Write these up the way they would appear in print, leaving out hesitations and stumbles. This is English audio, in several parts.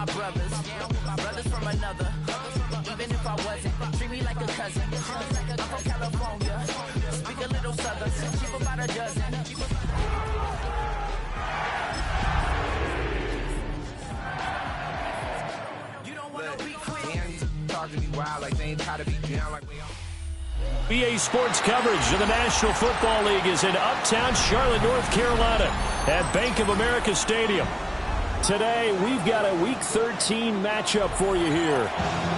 my brothers from another. Even if I wasn't, treat me like a cousin. I'm from California, speak a little southern, cheap about a dozen. You don't want to be quick. Talk to me wild like they ain't try to be down like we on. BA Sports coverage of the National Football League is in Uptown Charlotte, North Carolina at Bank of America Stadium. Today, we've got a Week 13 matchup for you here,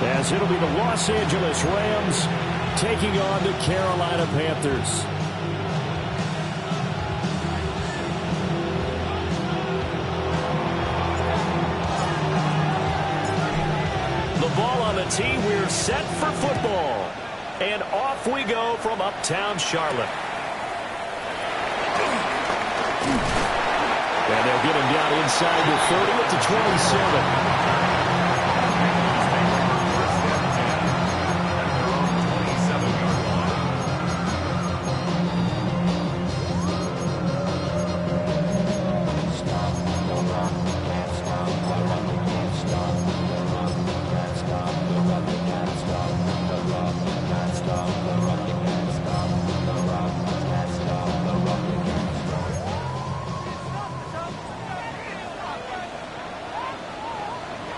as it'll be the Los Angeles Rams taking on the Carolina Panthers. The ball on the tee, we're set for football. And off we go from Uptown Charlotte. And they'll get him down inside the 30 at the 27.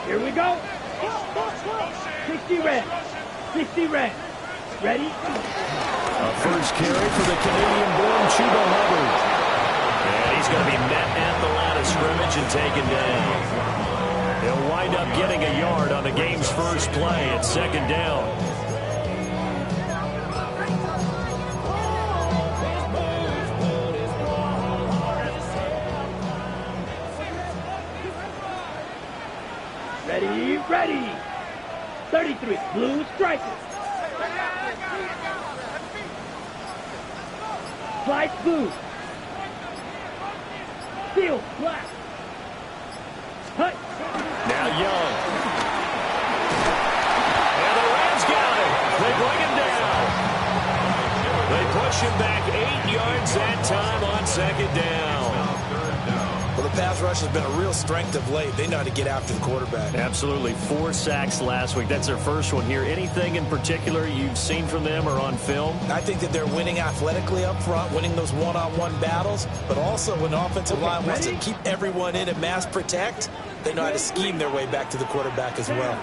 Here we go. 60 red. 60 red. Ready? A first carry for the Canadian-born Chuba Hubbard. And he's going to be met at the line of scrimmage and taken down. He'll wind up getting a yard on the game's first play at second down. Ready, ready. 33, blue striker. Slice blue. Field black. Hut. Now Young. And the Rams got him. They bring him down. They push him back 8 yards that time on second down. Well, the pass rush has been a real strength of late. They know how to get after the quarterback. Absolutely. 4 sacks last week. That's their first one here. Anything in particular you've seen from them or on film? I think that they're winning athletically up front, winning those one-on-one battles, but also when the offensive line wants to keep everyone in and mass protect, they know how to scheme their way back to the quarterback as well.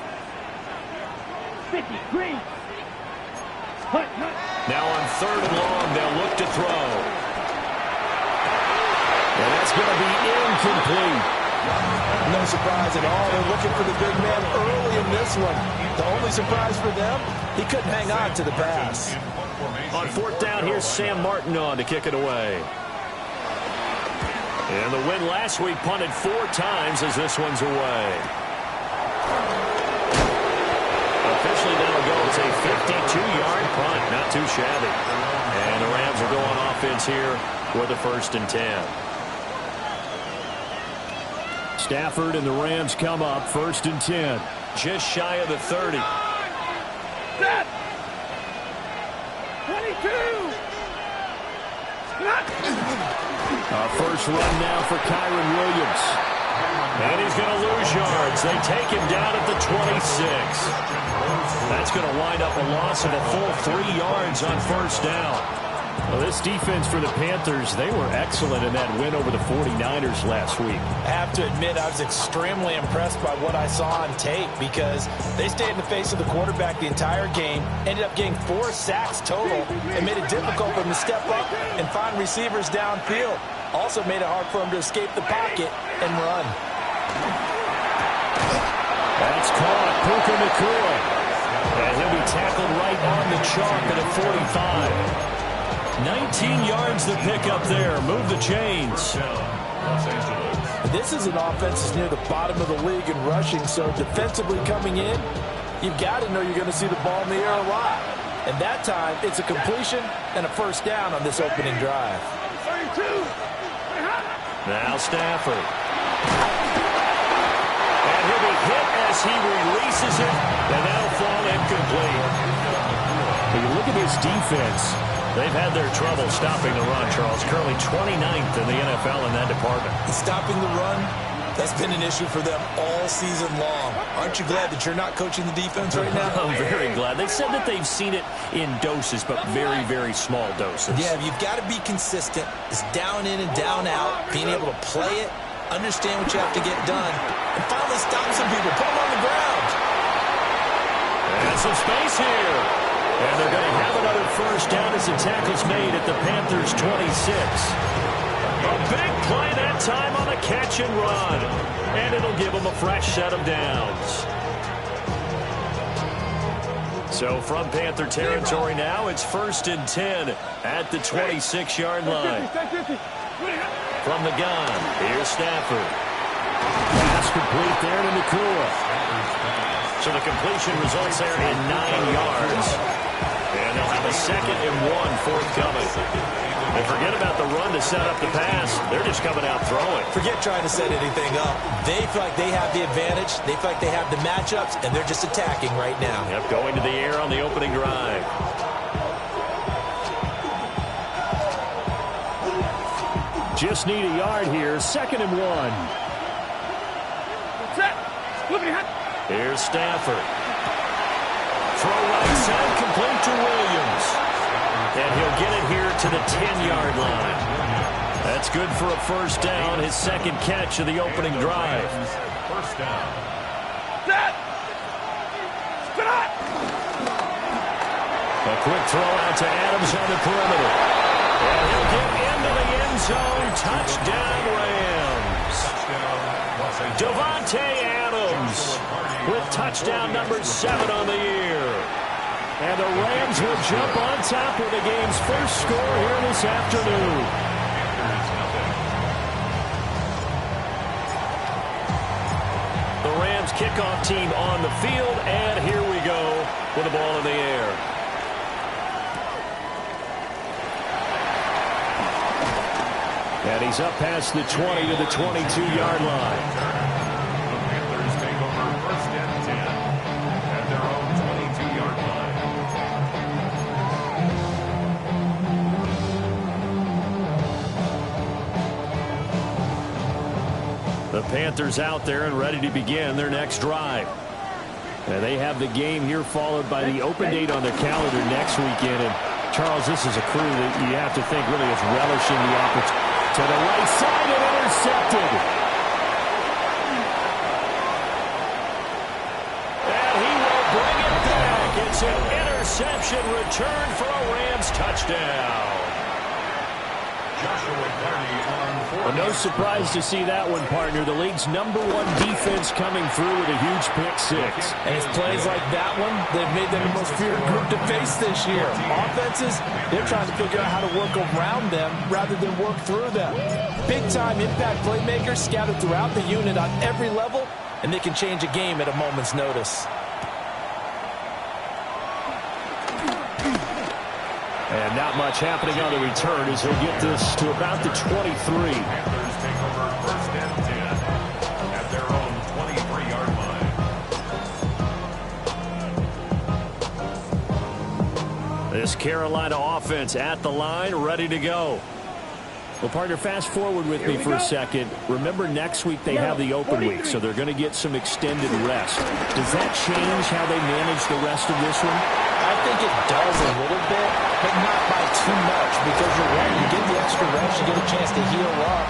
50, green. Hut, hut. Now on third and long, they'll look to throw. And that's going to be incomplete. No surprise at all. They're looking for the big man early in this one. The only surprise for them, he couldn't hang on to the pass. On fourth down, here's Sam Martin on to kick it away. And the win last week punted 4 times as this one's away. Officially that'll go. It's a 52-yard punt. Not too shabby. And the Rams will go on offense here with a 1st and 10. Stafford and the Rams come up 1st and 10. Just shy of the 30. Set. 22. A first run now for Kyron Williams. And he's going to lose yards. They take him down at the 26. That's going to wind up a loss of a full 3 yards on 1st down. Well, this defense for the Panthers, they were excellent in that win over the 49ers last week. I have to admit, I was extremely impressed by what I saw on tape because they stayed in the face of the quarterback the entire game, ended up getting 4 sacks total, and made it difficult for him to step up and find receivers downfield. Also made it hard for him to escape the pocket and run. That's caught. Puka Nacua. And he'll be tackled right on the chalk at a 45. 19 yards to pick up there. Move the chains. This is an offense that's near the bottom of the league in rushing, so defensively coming in, you've got to know you're going to see the ball in the air a lot. And that time, it's a completion and a 1st down on this opening drive. Now Stafford. And he'll be hit as he releases it, and that'll fall incomplete. When you look at this defense, they've had their trouble stopping the run, Charles. Currently 29th in the NFL in that department. Stopping the run, that's That's been an issue for them all season long. Aren't you glad that you're not coaching the defense right now? I'm very glad. They said that they've seen it in doses, but very, very small doses. Yeah, you've got to be consistent. It's down in and down out, being able to play it, understand what you have to get done, and finally stop some people, put them on the ground. And some space here. And they're going to have another first down as the tackle's made at the Panthers' 26. A big play that time on the catch and run. And it'll give them a fresh set of downs. So from Panther territory now, it's 1st and 10 at the 26-yard line. From the gun, here's Stafford. Pass complete there to Nakua. So the completion results there in 9 yards. And they'll have a 2nd and 1 forthcoming. And forget about the run to set up the pass. They're just coming out throwing. Forget trying to set anything up. They feel like they have the advantage. They feel like they have the matchups, and they're just attacking right now. Yep, going to the air on the opening drive. Just need a yard here. 2nd and 1. Here's Stafford. Throw right side, complete to Williams. And he'll get it here to the 10-yard line. That's good for a first down, his 2nd catch of the opening drive. First down. A quick throw out to Adams on the perimeter. And he'll get into the end zone. Touchdown, Rams. Davante Adams with touchdown number 7 on the year. And the Rams will jump on top with the game's first score here this afternoon. The Rams kickoff team on the field, and here we go with the ball in the air. And he's up past the 20 to the 22-yard line. The Panthers out there and ready to begin their next drive. And they have the game here followed by the open date on their calendar next weekend. And Charles, this is a crew that you have to think really is relishing the opportunity. To the right side and intercepted. And he will bring it back. It's an interception return for a Rams touchdown. Well, no surprise to see that one, partner. The league's #1 defense coming through with a huge pick-6. And it's plays like that one that have made them the most feared group to face this year. Offenses, they're trying to figure out how to work around them rather than work through them. Big-time impact playmakers scattered throughout the unit on every level, and they can change a game at a moment's notice. And not much happening on the return as he'll get this to about the 23. Panthers take over 1st and 10 at their own 23-yard line. This Carolina offense at the line, ready to go. Well, partner, fast forward with me for a second. Remember, next week they have the open week, so they're going to get some extended rest. Does that change how they manage the rest of this one? I think it does a little bit, but not by too much, because you're right. You get the extra rest, you get a chance to heal up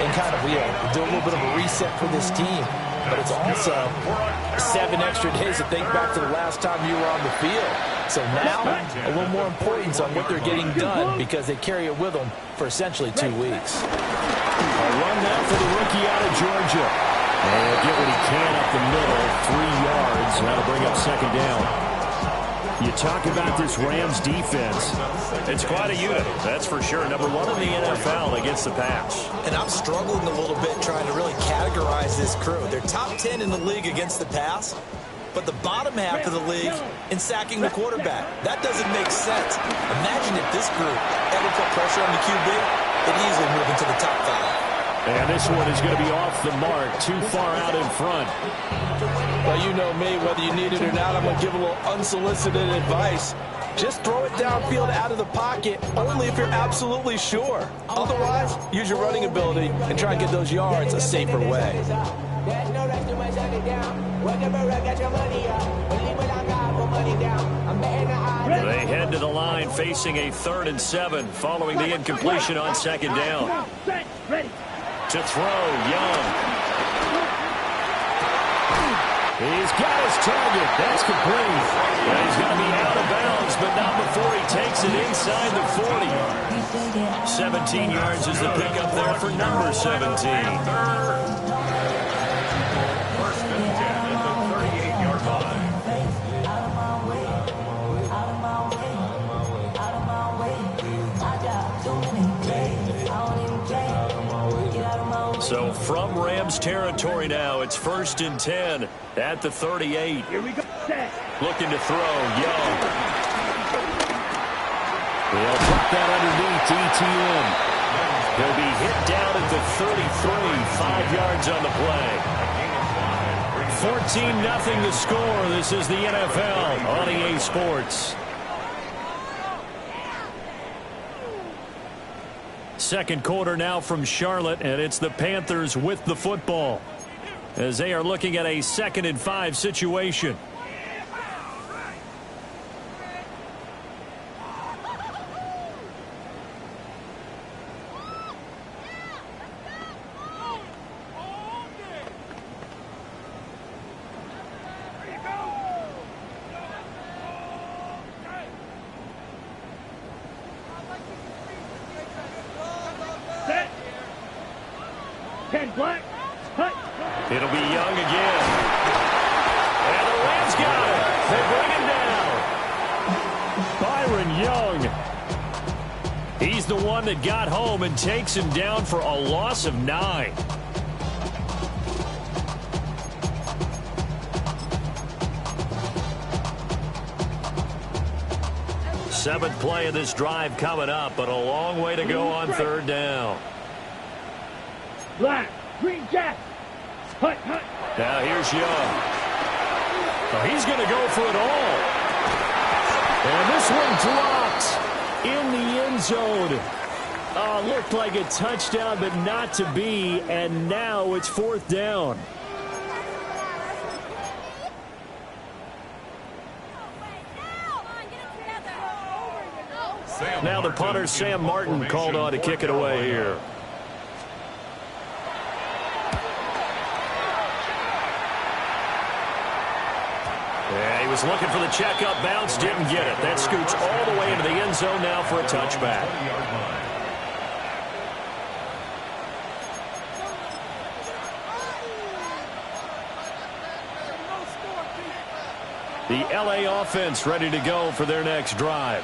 and kind of do a little bit of a reset for this team. But it's also 7 extra days to think back to the last time you were on the field. So now, a little more importance on what they're getting done because they carry it with them for essentially 2 weeks. A run now for the rookie out of Georgia. And he'll get what he can up the middle, 3 yards. That'll bring up 2nd down. You talk about this Rams defense. It's quite a unit, that's for sure. #1 in the NFL against the pass. And I'm struggling a little bit trying to really categorize this crew. They're top 10 in the league against the pass, but the bottom half of the league in sacking the quarterback. That doesn't make sense. Imagine if this group ever put pressure on the QB, they'd easily move into the top 5. And this one is going to be off the mark, too far out in front. Well, you know me, whether you need it or not, I'm going to give a little unsolicited advice. Just throw it downfield out of the pocket, only if you're absolutely sure. Otherwise, use your running ability and try and get those yards a safer way. There's no rush to my shut it down. Work it, get your money up. Believe what I got, put money down. I'm betting the odds. They head to the line facing a 3rd and 7 following the incompletion on 2nd down. Ready. To throw, Young. He's got his target. That's complete. And he's going to be out of bounds, but not before he takes it inside the 40. 17 yards is the pickup there for number 17. First and 10 at the 38-yard line. So from Rams territory now, it's 1st and 10 at the 38. Here we go. Set. Looking to throw, Young. He'll drop that underneath ETN. He'll be hit down at the 33, 5 yards on the play. 14-0 the score. This is the NFL on EA Sports. Second quarter now from Charlotte, and it's the Panthers with the football as they are looking at a 2nd and 5 situation. Black. Hut. It'll be Young again. And the Rams got it. They bring him down. Byron Young. He's the one that got home and takes him down for a loss of 9. Seventh play of this drive coming up, but a long way to go on 3rd down. Black. Green Jack. Hut, hut. Now here's Young. Oh, he's going to go for it all. And this one dropped in the end zone. Looked like a touchdown, but not to be. And now it's 4th down. Now the punter, Sam Martin, called on to kick it away here. Yeah, he was looking for the checkup bounce, didn't get it. That scoots all the way into the end zone now for a touchback. The LA offense ready to go for their next drive.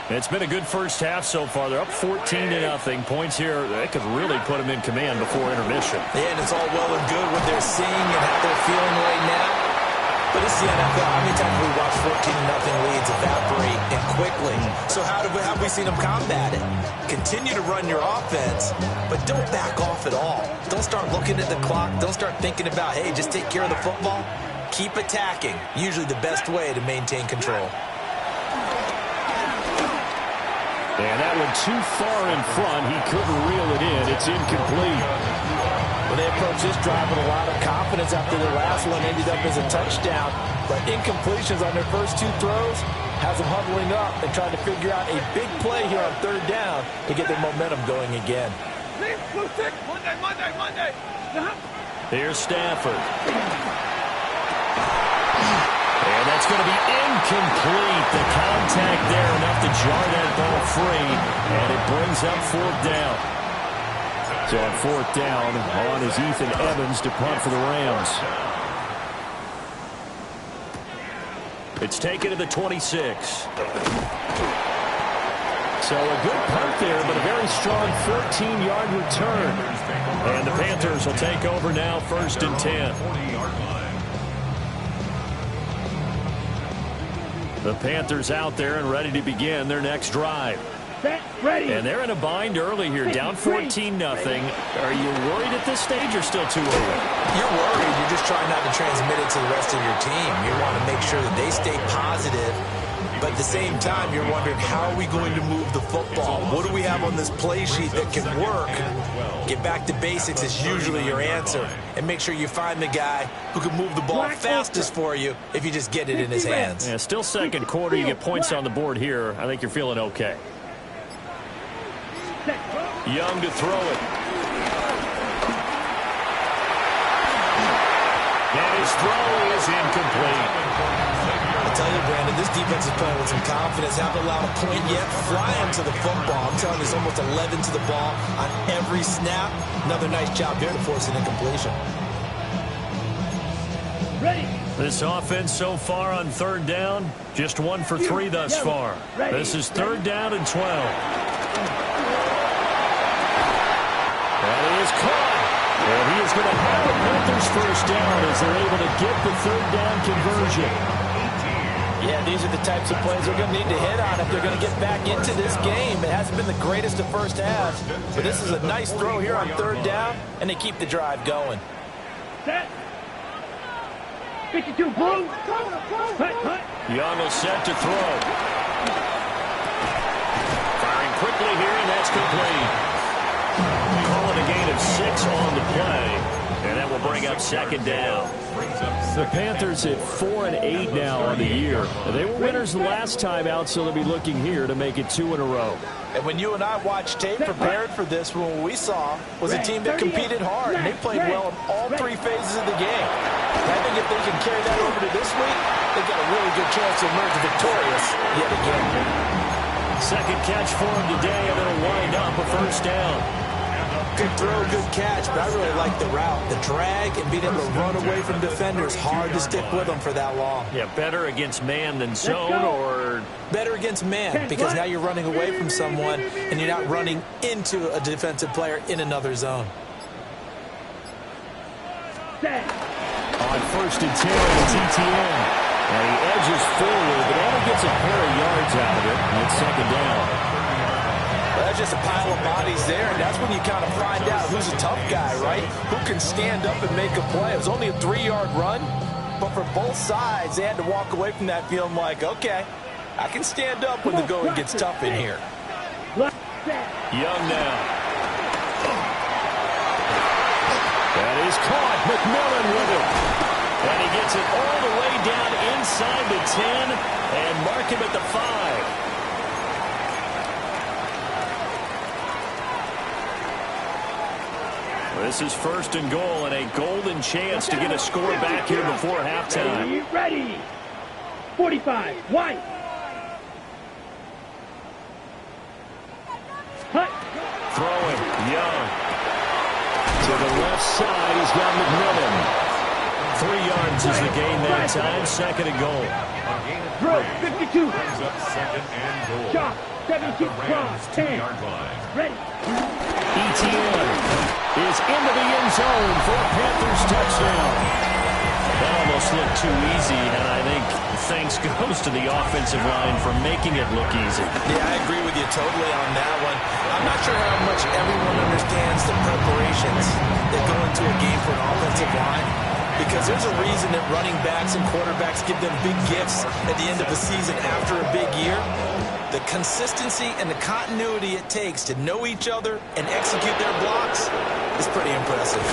It's been a good first half so far. They're up 14-0. Points here, they could really put them in command before intermission. Yeah, and it's all well and good what they're seeing and how they're feeling right now. But it's the NFL. How many times have we watched 14-0 leads evaporate and quickly? So how have we seen them combat it? Continue to run your offense, but don't back off at all. Don't start looking at the clock. Don't start thinking about, hey, just take care of the football. Keep attacking. Usually the best way to maintain control. And that one too far in front. He couldn't reel it in. It's incomplete. Well, they approached this drive with a lot of confidence after their last one ended up as a touchdown. But incompletions on their first 2 throws has them huddling up and trying to figure out a big play here on 3rd down to get their momentum going again. Monday. Here's Stafford. And that's going to be incomplete. The contact there enough to jar that ball free. And it brings up 4th down. So on 4th down, on is Ethan Evans to punt for the Rams. It's taken to the 26. So a good punt there, but a very strong 14-yard return. And the Panthers will take over now, 1st and 10. The Panthers out there and ready to begin their next drive. Ready. And they're in a bind early here, down 14-0. Are you worried at this stage or still too early? You're worried. You're just trying not to transmit it to the rest of your team. You want to make sure that they stay positive But at the same time, you're wondering, how are we going to move the football? What do we have on this play sheet that can work? Get back to basics is usually your answer. And make sure you find the guy who can move the ball fastest for you if you just get it in his hands. Yeah, still second quarter. You get points on the board here. I think you're feeling okay. Young to throw it. And his throw is incomplete. I'll tell you, Brandon, this defense is playing with some confidence. Haven't allowed a point yet. Flying to the football. I'm telling you, there's almost 11 to the ball on every snap. Another nice job here to force an incompletion. Ready. This offense so far on third down, just 1 for 3 thus far. This is third down and 12. That is caught. And he is going to have the Panthers first down as they're able to get the third down conversion. Yeah, these are the types of plays they're going to need to hit on if they're going to get back into this game. It hasn't been the greatest of first halves, but this is a nice throw here on third down, and they keep the drive going. Set. 52, boom. Hut. Young will set to throw. Firing quickly here, and that's complete. Calling a gain of 6 on the play, and that will bring up second down. The Panthers at 4-8 now on the year. They were winners the last time out, so they'll be looking here to make it 2 in a row. And when you and I watched tape prepared for this, what we saw was a team that competed hard, and they played well in all 3 phases of the game. And I think if they can carry that over to this week, they've got a really good chance to emerge victorious yet again. Second catch for him today, and it'll wind up a first down. Good throw, good catch, but I really like the route. The drag and being able to run away from defenders, hard to stick with them for that long. Yeah, better against man than zone, or better against man, because now you're running away from someone and you're not running into a defensive player in another zone. On first and 10, it's ETN. And he edges forward, but only gets a pair of yards out of it, and it's second down. Well, that's just a pile of bodies there, and that's when you kind of find out who's a tough guy, right? Who can stand up and make a play. It was only a 3-yard run, but for both sides, they had to walk away from that feeling like, okay, I can stand up when the going gets tough in here. Young now. That is caught. McMillan with it. And he gets it all the way down inside the 10 and mark him at the 5. This is first and goal and a golden chance to get a score back here before halftime. Ready. 45. White. Hut. Throwing. Young. To the left side, he's got McMillan. 3 yards is the gain that time. Second and goal. Drill. 52. Second and goal. Shot. 17 cross. 10. Ready. ETN is into the end zone for a Panthers touchdown. That almost looked too easy, and I think thanks goes to the offensive line for making it look easy. Yeah, I agree with you totally on that one. I'm not sure how much everyone understands the preparations that go into a game for an offensive line, because there's a reason that running backs and quarterbacks give them big gifts at the end of the season after a big year. The consistency and the continuity it takes to know each other and execute their blocks is pretty impressive.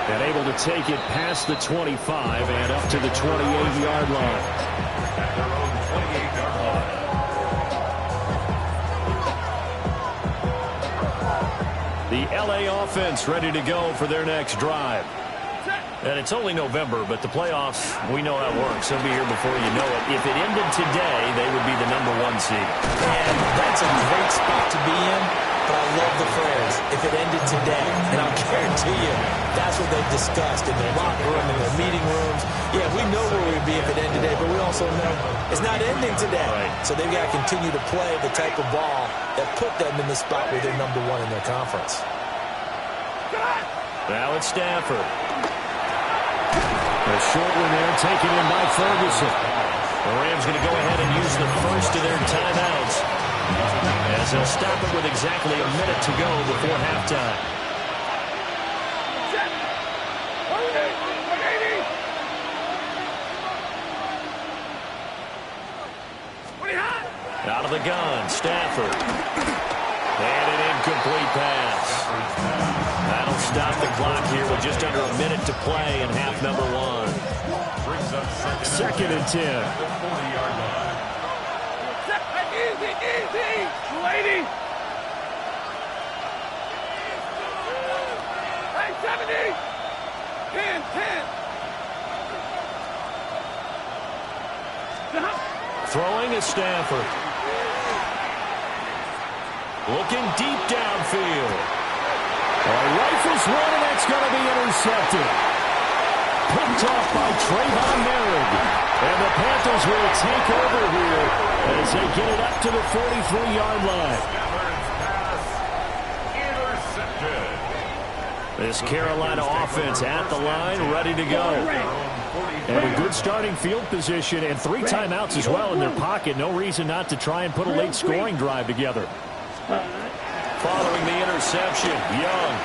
And able to take it past the 25 and up to the 28-yard line. At their own 28-yard line. The LA offense ready to go for their next drive. And it's only November, but the playoffs, we know how it works. They'll be here before you know it. If it ended today, they would be the #1 seed. And that's a great spot to be in, but I love the phrase, if it ended today. And I'll guarantee you, that's what they've discussed in their locker room, in their meeting rooms. Yeah, we know where we'd be if it ended today, but we also know it's not ending today. Right. So they've got to continue to play the type of ball that put them in the spot where they're #1 in their conference. Now it's Stafford. A short one there, taken in by Ferguson. The Rams going to go ahead and use the first of their timeouts, as they'll stop it with exactly a minute to go before halftime. gun. Stafford. And an incomplete pass. That'll stop the clock here with just under a minute to play in half number one. Second and 10. Easy, easy, lady. Hey, 70. 10, 10. Throwing is Stafford. Looking deep downfield. Rifles one, and that's going to be intercepted. Picked off by Trayvon Merritt. And the Panthers will take over here as they get it up to the 43-yard line. This Carolina offense at the line, ready to go. And a good starting field position and 3 timeouts as well in their pocket. No reason not to try and put a late scoring drive together. Following the interception, Young.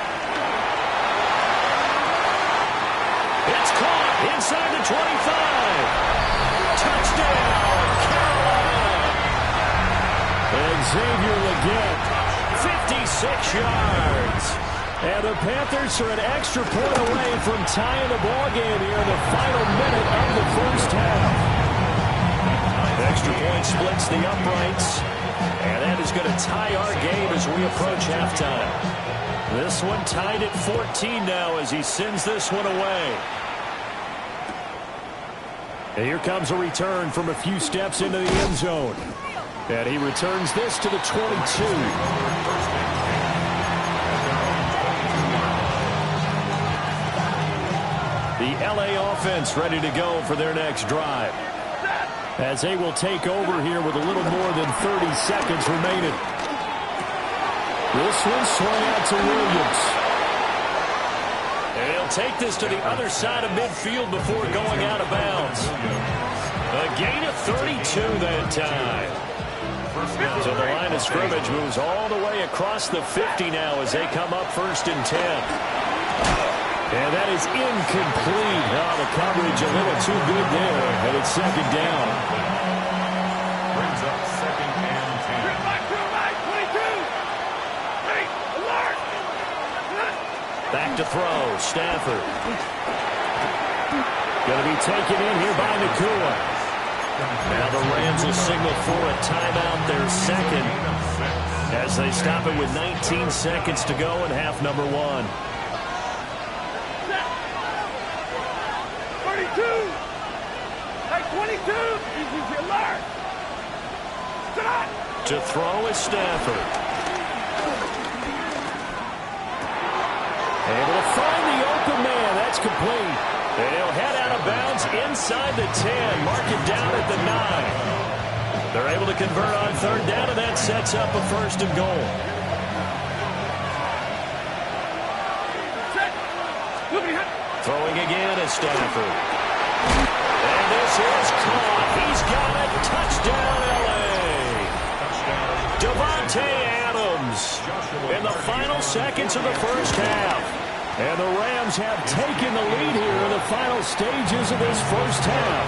It's caught inside the 25. Touchdown, Carolina. Xavier Legette, 56 yards. And the Panthers are an extra point away from tying the ball game here in the final minute of the first half. Extra point splits the uprights. And that is going to tie our game as we approach halftime. This one tied at 14 now as he sends this one away. And here comes a return from a few steps into the end zone. And he returns this to the 22. The LA offense ready to go for their next drive, as they will take over here with a little more than 30 seconds remaining. This one swung out to Williams. And he'll take this to the other side of midfield before going out of bounds. A gain of 32 that time. So the line of scrimmage moves all the way across the 50 now as they come up 1st and 10. And that is incomplete. Oh, the coverage a little too good there. And it's 2nd down. Brings up 2nd and 10. Back to throw. Stafford. Going to be taken in here by Nakua. Now the Rams will signal for a timeout, their second, as they stop it with 19 seconds to go in half number one. 32. Hey, 22. Easy, alert. Stop. To throw is Stafford. Able to find the open man. That's complete. And he'll head out of bounds inside the 10. Mark it down at the 9. They're able to convert on 3rd down, and that sets up a 1st and goal. Throwing again is Stafford. And this is caught. He's got it. Touchdown, L.A. Devontae Adams in the final seconds of the first half. And the Rams have taken the lead here in the final stages of this first half.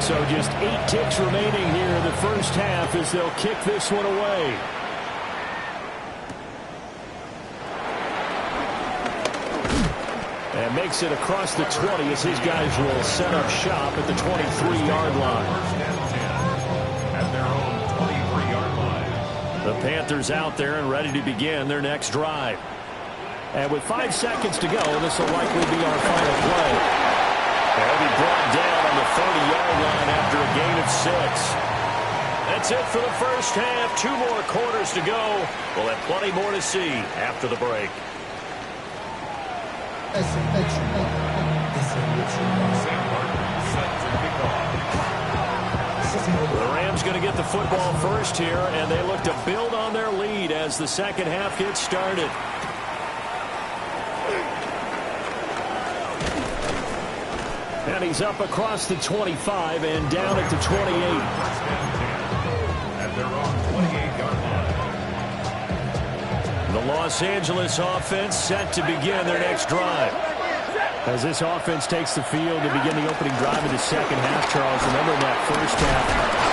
So just 8 ticks remaining here in the first half as they'll kick this one away. And makes it across the 20 as his guys will set up shop at the 23-yard line. The Panthers out there and ready to begin their next drive. And with 5 seconds to go, this will likely be our final play. They'll be brought down on the 30-yard line after a gain of 6. That's it for the first half. 2 more quarters to go. We'll have plenty more to see after the break. The Rams going to get the football first here, and they look to build on their lead as the second half gets started. And he's up across the 25 and down at the 28. At their own 28-yard line. The Los Angeles offense set to begin their next drive. As this offense takes the field to begin the opening drive of the second half, Charles, remember in that first half,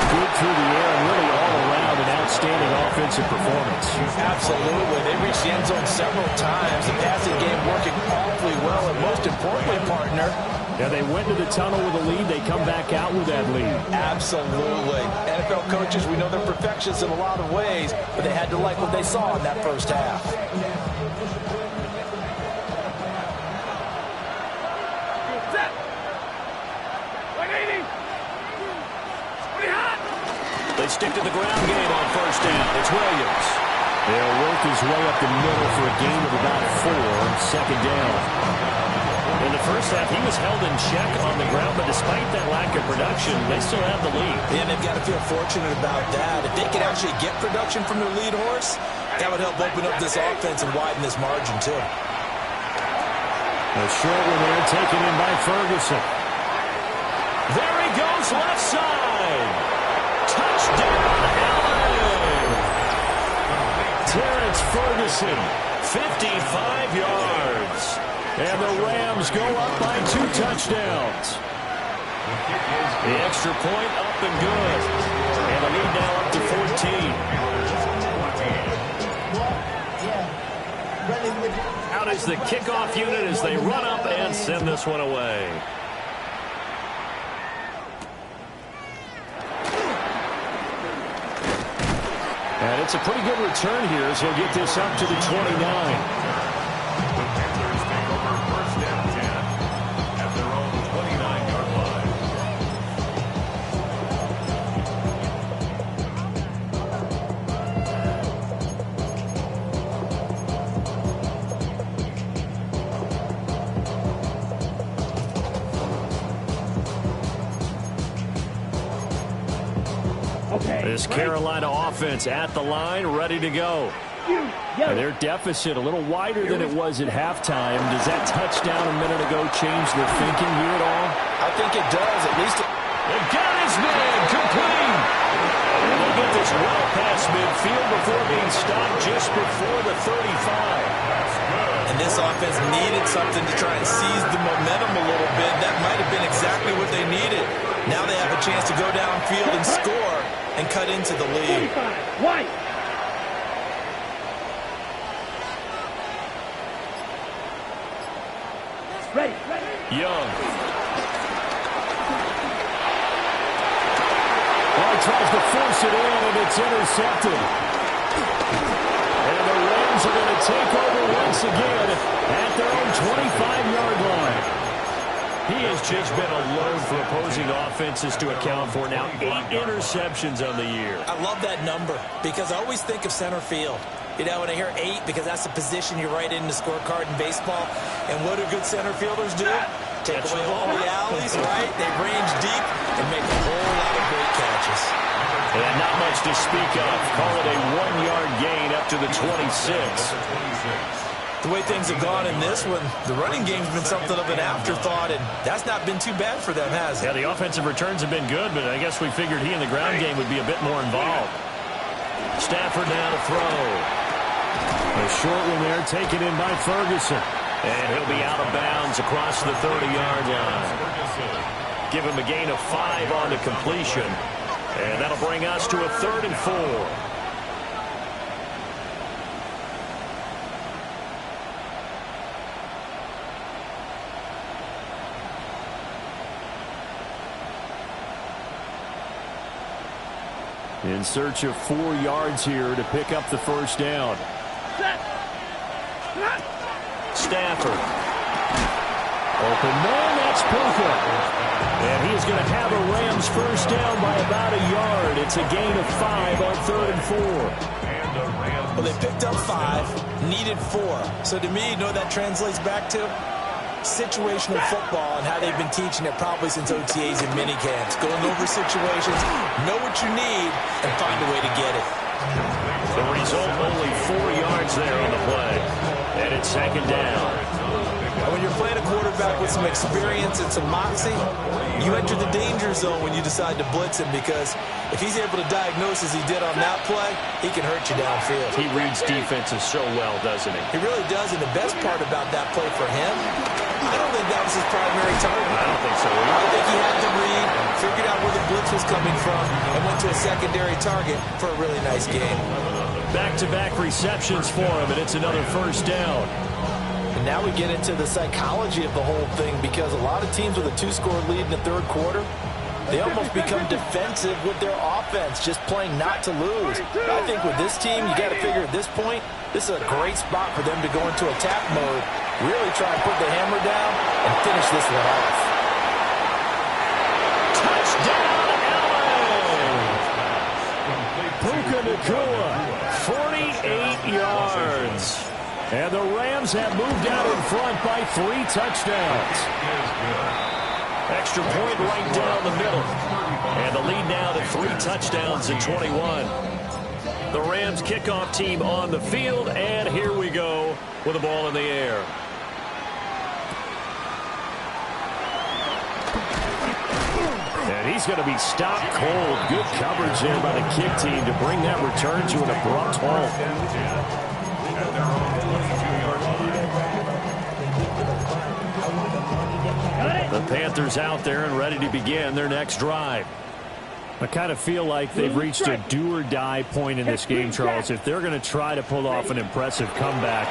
good through the air and really all around an outstanding offensive performance. Absolutely. They reached the end zone several times. The passing game working awfully well, and most importantly, partner, yeah, they went to the tunnel with a lead. They come back out with that lead. Absolutely. NFL coaches, we know they're perfectionists in a lot of ways, but they had to like what they saw in that first half. They stick to the ground game on first down. It's Williams. They'll work his way up the middle for a gain of about 4 on second down. In the first half, he was held in check on the ground, but despite that lack of production, they still have the lead. And they've got to feel fortunate about that. If they could actually get production from their lead horse, that would help open up this offense and widen this margin, too. A short one there, taken in by Ferguson. There he goes, left side. Touchdown, Allen! Terrence Ferguson, 55 yards. And the Rams go up by 2 touchdowns. The extra point up and good. And the lead now up to 14. Out is the kickoff unit as they run up and send this one away. And it's a pretty good return here as he'll get this up to the 29. This Carolina offense at the line, ready to go. And their deficit a little wider than it was at halftime. Does that touchdown a minute ago change their thinking here at all? I think it does. At least they got his man complete. And they'll get this well past midfield before being stopped just before the 35. And this offense needed something to try and seize the momentum a little bit. That might have been exactly what they needed. Now they have a chance to go downfield and score and cut into the lead. White. Ready. Young. Well, he tries to force it in, and it's intercepted. And the Rams are going to take over once again at their own 25-yard line. He has just been a load for opposing offenses to account for. Now 8 interceptions on the year. I love that number because I always think of center field. You know, when I hear 8, because that's the position you write in the scorecard in baseball. And what do good center fielders do? Take away all the alleys, right? They range deep and make a whole lot of great catches. And not much to speak of. Call it a 1-yard gain up to the 26. The way things have gone in this one, the running game's been something of an afterthought, and that's not been too bad for them, has it? Yeah, the offensive returns have been good, but I guess we figured he in the ground game would be a bit more involved. Stafford now to throw. A short one there, taken in by Ferguson. And he'll be out of bounds across the 30-yard line. Give him a gain of 5 on the completion. And that'll bring us to a 3rd and 4. In search of 4 yards here to pick up the first down. Stafford. Open man, that's Puka. And he's going to have a Rams first down by about a yard. It's a gain of 5 on 3rd and 4. Well, they picked up 5, needed 4. So to me, you know what that translates back to? Situational football and how they've been teaching it probably since OTAs and minicamps. Going over situations, know what you need, and find a way to get it. The result, only 4 yards there on the play. And it's 2nd down. And when you're playing a quarterback with some experience and some moxie, you enter the danger zone when you decide to blitz him, because if he's able to diagnose as he did on that play, he can hurt you downfield. He reads defenses so well, doesn't he? He really does, and the best part about that play for him I don't think that was his primary target. I don't think so either. I think he had to read, figured out where the blitz was coming from, and went to a secondary target for a really nice game. Back-to-back receptions for him, and it's another first down. And now we get into the psychology of the whole thing, because a lot of teams with a 2-score lead in the third quarter, they almost become defensive with their offense, just playing not to lose. I think with this team, you got to figure at this point, this is a great spot for them to go into attack mode, really try and put the hammer down and finish this one off. Touchdown, Allen! Puka Nacua, 48 yards. And the Rams have moved out in front by 3 touchdowns. Extra point right down the middle. And the lead now to 3 touchdowns at 21. The Rams kickoff team on the field, and here we go with the ball in the air. And he's going to be stopped cold. Good coverage there by the kick team to bring that return to an abrupt halt. The Panthers out there and ready to begin their next drive. I kind of feel like they've reached a do-or-die point in this game, Charles. If they're going to try to pull off an impressive comeback,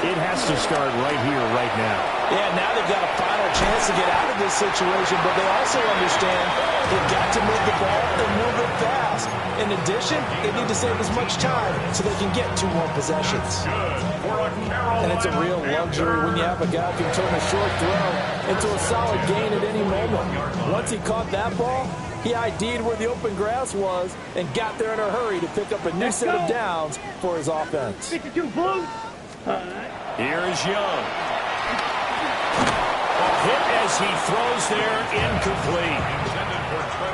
it has to start right here, right now. Yeah, now they've got a final chance to get out of this situation, but they also understand they've got to move the ball and move it fast. In addition, they need to save as much time so they can get 2 more possessions. And it's a real luxury when you have a guy who can turn a short throw into a solid gain at any moment. Once he caught that ball, he ID'd where the open grass was and got there in a hurry to pick up a new set of downs for his offense. 52 Blues. Here's Young. Hit as he throws there, incomplete.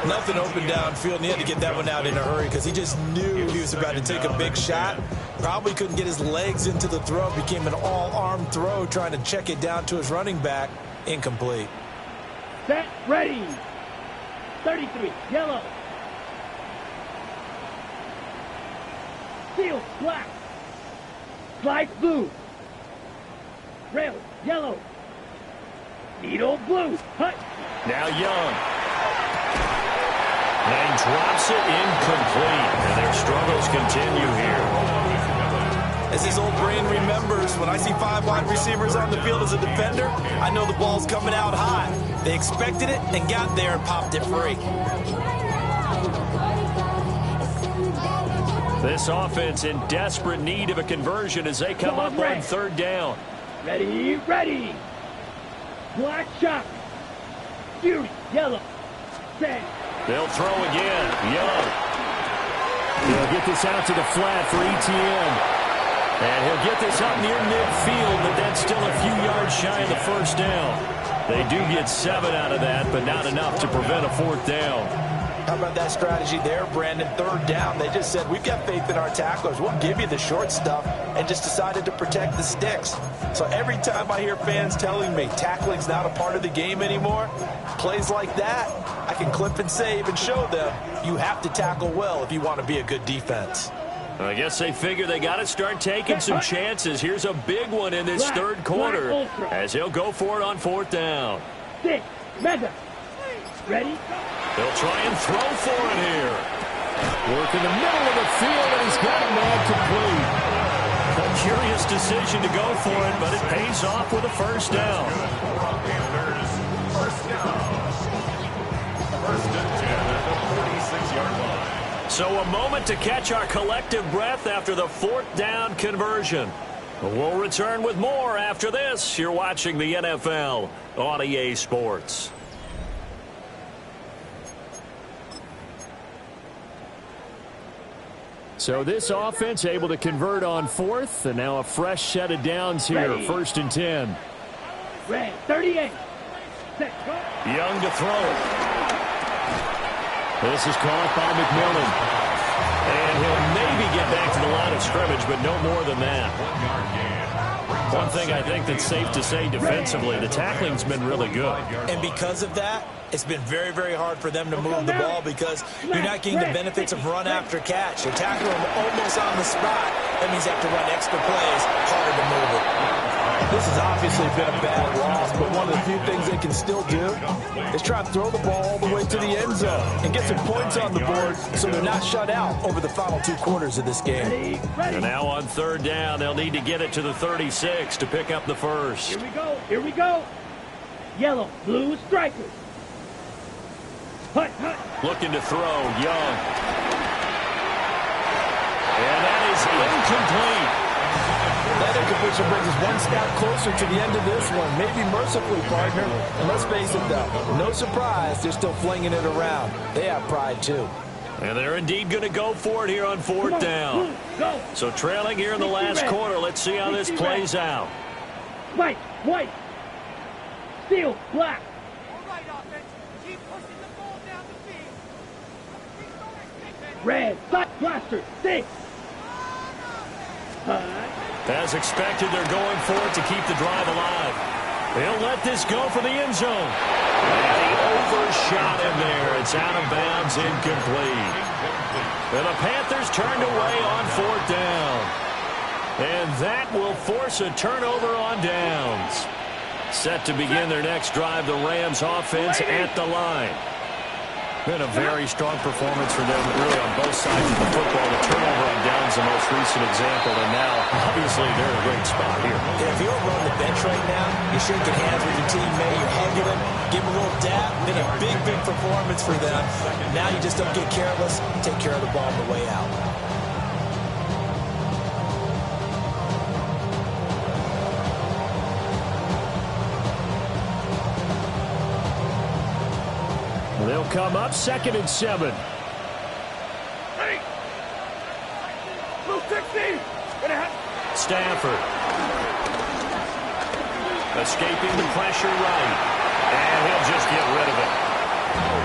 Nothing open downfield, and he had to get that one out in a hurry because he just knew he was about to take a big shot. Probably couldn't get his legs into the throw. Became an all-arm throw, trying to check it down to his running back. Incomplete. Set, ready. 33, yellow. Seal, black. Slide, blue. Rail, yellow. Needle, blue. Hut. Now Young. And he drops it incomplete. And their struggles continue here. As his old brain remembers, when I see 5 wide receivers on the field as a defender, I know the ball's coming out high. They expected it and got there and popped it free. This offense in desperate need of a conversion as they come up on 3rd down. Ready, ready. Black shot. Fury, yellow. Set. They'll throw again. Young. He'll get this out to the flat for Etienne. And he'll get this up near midfield, but that's still a few yards shy of the first down. They do get 7 out of that, but not enough to prevent a 4th down. How about that strategy there, Brandon? 3rd down, they just said, we've got faith in our tacklers. We'll give you the short stuff, and just decided to protect the sticks. So every time I hear fans telling me tackling's not a part of the game anymore, plays like that, I can clip and save and show them you have to tackle well if you want to be a good defense. I guess they figure they got to start taking some chances. Here's a big one in this 3rd quarter as he'll go for it on 4th down. 6, Madden. Ready? They'll try and throw for it here. Work in the middle of the field, and he's got a man complete. A curious decision to go for it, but it pays off with a 1st down. First and 10 at the 46-yard line. So a moment to catch our collective breath after the 4th down conversion. We'll return with more after this. You're watching the NFL on EA Sports. So this offense able to convert on 4th, and now a fresh set of downs here. Ready. 1st and 10. Red, 38. Set, go. Young to throw. This is caught by McMillan. And he'll maybe get back to the line of scrimmage, but no more than that. One thing I think that's safe to say defensively, the tackling's been really good. And because of that, it's been very, very hard for them to move the ball because you're not getting the benefits of run after catch. You're tackling them almost on the spot. That means you have to run extra plays, harder to move it. This has obviously been a bad loss, but one of the few things they can still do is try to throw the ball all the way to the end zone and get some points on the board so they're not shut out over the final 2 quarters of this game. And now on 3rd down, they'll need to get it to the 36 to pick up the first. Here we go. Here we go. Yellow, blue strikers. Hut, hut. Looking to throw, Young. And that is incomplete. That incompletion brings us one step closer to the end of this one. Maybe mercifully, partner. And let's face it, though, no surprise, they're still flinging it around. They have pride, too. And they're indeed going to go for it here on 4th down. Go. So trailing here in the last quarter. Let's see how this plays out. White, white. Steel, black. All right, offense. Keep pushing the ball down the field. Red, side blaster, 6. As expected, they're going for it to keep the drive alive. They'll let this go for the end zone. And he overshot him there. It's out of bounds, incomplete. And the Panthers turned away on 4th down. And that will force a turnover on downs. Set to begin their next drive, the Rams offense at the line. Been a very strong performance for them, really, on both sides of the football. The turnover on downs the most recent example, and now, obviously, they're in a great spot here. Yeah, if you're over on the bench right now, you're shaking hands with your teammate, you're hugging him, give him a little dab, been a big, big performance for them. Now you just don't get careless, take care of the ball on the way out. They'll come up 2nd and 7. Ready. Blue 16. Stafford. Escaping the pressure right. And he'll just get rid of it.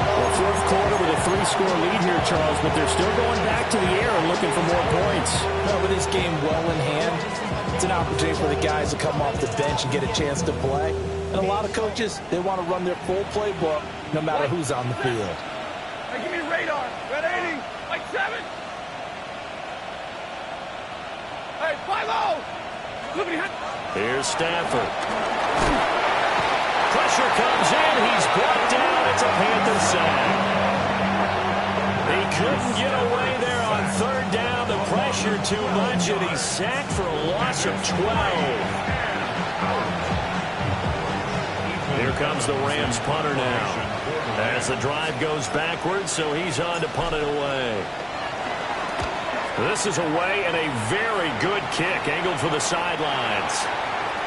Well, 4th quarter with a 3-score lead here, Charles, but they're still going back to the air and looking for more points. No, with this game well in hand, it's an opportunity for the guys to come off the bench and get a chance to play. And a lot of coaches, they want to run their full playbook no matter who's on the field. Hey, give me the radar. Red 80. White 7. Hey, 5-0. Here's Stafford. Pressure comes in. He's brought down. It's a Panther sack. He couldn't get away there on 3rd down. The pressure too much, and he's sacked for a loss of 12. Here comes the Rams punter now. As the drive goes backwards, so he's on to punt it away. This is away and a very good kick, angled for the sidelines.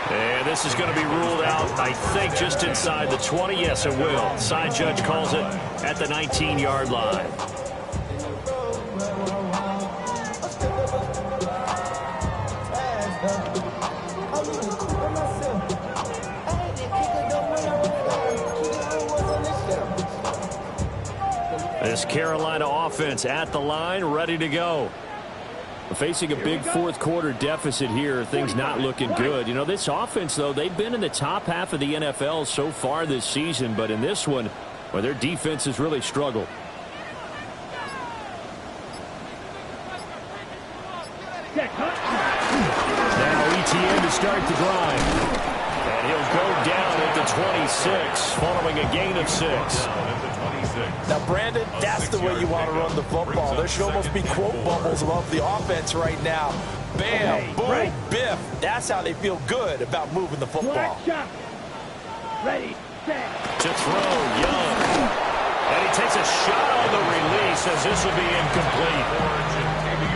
And this is going to be ruled out, I think, just inside the 20. Yes, it will. Side judge calls it at the 19-yard line. This Carolina offense at the line, ready to go. Facing a big 4th quarter deficit here, things not looking good. You know, this offense, though, they've been in the top half of the NFL so far this season, but in this one, well, their defense has really struggled. Now ETN to start the drive. And he'll go down at the 26, following a gain of 6. Now, Brandon, that's the way you want to run the football. There should almost be quote bubbles above the offense right now. Bam, boom, biff. That's how they feel good about moving the football. Ready, set. To throw, Young. And he takes a shot on the release as this will be incomplete.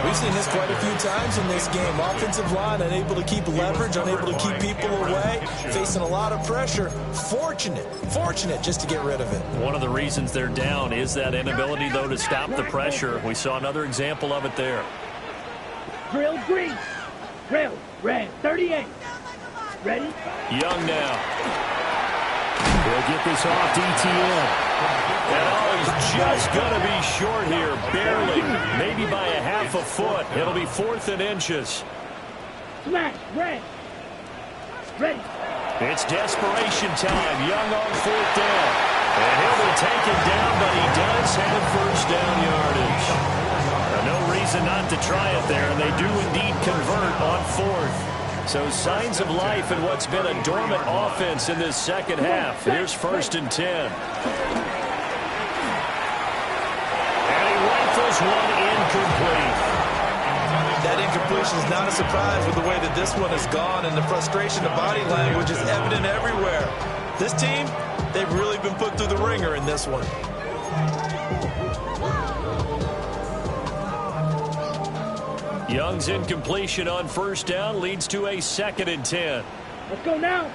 We've seen this quite a few times in this game. Offensive line unable to keep leverage, unable to keep people away, facing a lot of pressure. Fortunate just to get rid of it. One of the reasons they're down is that inability, though, to stop the pressure. We saw another example of it there. Drill green. Drill red 38. Ready? Young now. He'll get this off to ETN. And he's just going to be short here, barely, maybe by a half a foot. It'll be 4th and inches. Smash, red. Ready. It's desperation time. Young on 4th down. And he'll be taken down, but he does have 1st down yardage. No reason not to try it there, and they do indeed convert on 4th. So signs of life in what's been a dormant offense in this second half. Here's 1st and 10. And he rifles one incomplete. That incompletion is not a surprise with the way that this one has gone, and the frustration, the body language is evident everywhere. This team, they've really been put through the ringer in this one. Young's incompletion on 1st down leads to a 2nd and 10. Let's go now.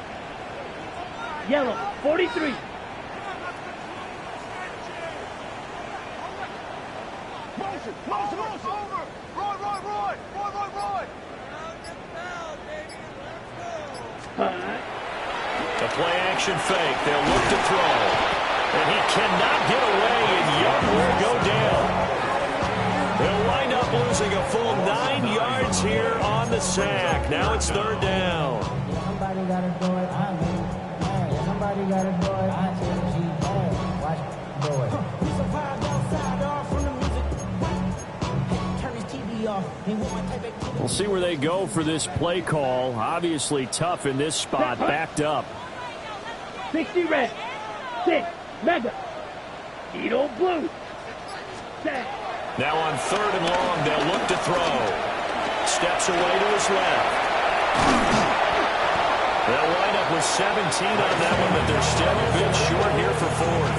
Yellow, 43. Motion. Over. Roy. A play-action fake. They'll look to throw. And he cannot get away, and Young will go down. They'll wind up losing a full 9 yards here on the sack. Now it's 3rd down. Somebody got to do it. Somebody got to do it. Watch do it. We survived outside, off from the music. Turn his TV off. We'll see where they go for this play call. Obviously tough in this spot, backed up. 60 red. 6 mega. Edo blue. 7. Now on 3rd and long, they'll look to throw. Steps away to his left. They'll wind up with 17 on that one, but they're still a bit short here for 4th.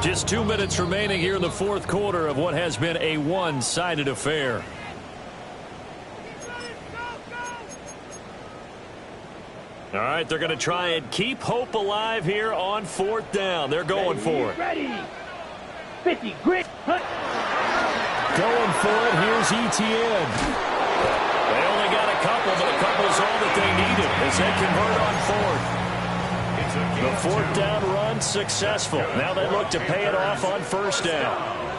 Just 2 minutes remaining here in the 4th quarter of what has been a one-sided affair. All right, they're going to try and keep hope alive here on 4th down. They're going for it. Ready. 50, grit, hunt. Going for it, here's Etienne. They only got a couple, but a couple is all that they needed as they convert on 4th. The 4th down run successful. Now they look to pay it off on 1st down.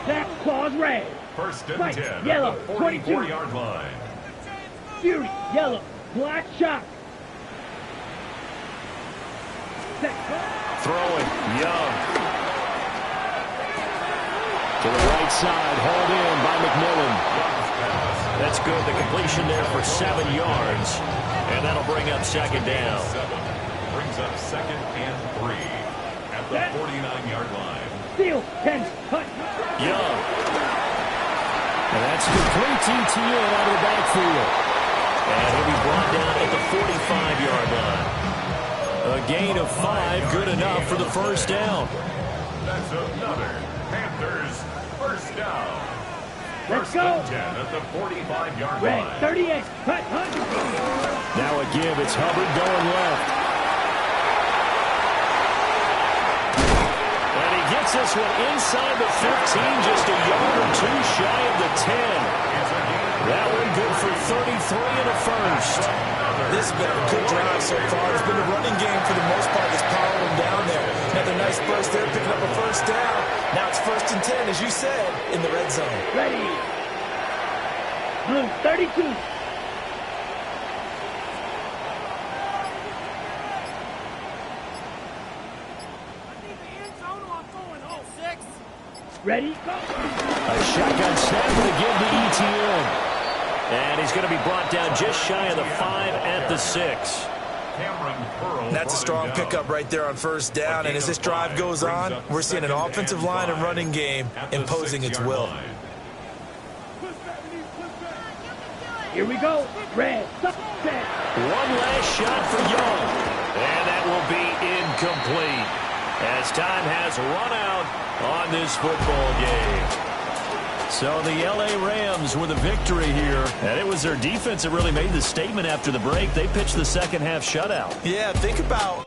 That claws red. 1st and Fight, 10. yellow, 22. 44-yard line. Fury, yellow, black shot. Throwing, Young. To the right side, hauled in by McMillan. That's good. The completion there for 7 yards. And that'll bring up 2nd down. Brings up 2nd and 3 at the 49-yard line. Steal, 10, cut. Young. And that's complete to Etienne out of the backfield. And he'll be brought down at the 45-yard line. A gain of 5, good enough for the 1st down. That's another Panthers 1st down. Let's 1st go. and 10 at the 45-yard Red, line. 38, cut, hunt. Now a give, it's Hubbard going left. And he gets this one inside the 15, just a yard or 2 shy of the 10. That one good for 33 in the 1st. This has been a good drive so far. It's been a running game for the most part that's powering them down there. Another nice burst there, picking up a 1st down. Now it's 1st and 10, as you said, in the red zone. Ready. Blue, 32. Ready, go. A shotgun snap and a give to Etienne. And he's going to be brought down just shy of the 5 at the 6. That's a strong pickup right there on 1st down. And as this drive goes on, we're seeing an offensive line and running game imposing its will. Here we go. Red, set. One last shot for Young. And that will be incomplete as time has run out on this football game. So the L.A. Rams with a victory here. And it was their defense that really made the statement after the break. They pitched the second half shutout. Yeah, think about